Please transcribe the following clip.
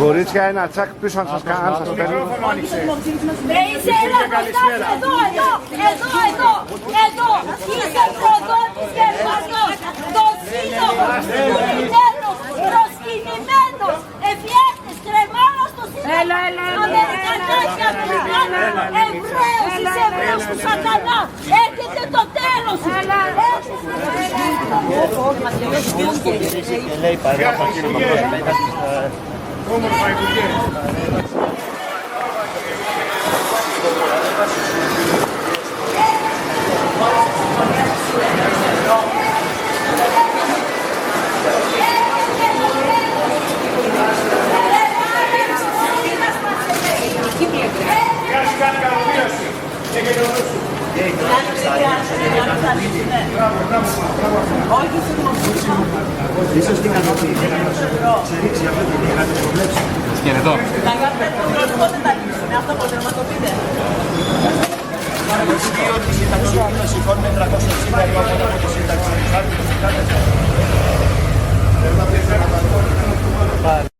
Κορίτσια, ένα τσακ πίσω αν σας παίρνουν. Είσαι εδώ, είσαι προδότης Γερμανός, το σύλλογο του Μητέρος, προσκυνημένος, εφιέστης, κρεμάρος του σύλλογο, Αμερικανάς και Αμερικάνους, Εβραίους, είσαι Εβραίους του σατανά, έρχεται το τέλος σου, Ίσως την ικανοποιητή να σε ρίξει αυτό το είχατε προβλέψει. Σκηνετό. Τα γραφεία πότε τα λύσουμε, αυτό πότε μας το πείτε. Ότι η σύνταξη σηκώνει με 360 ευρώ από τη σύνταξη.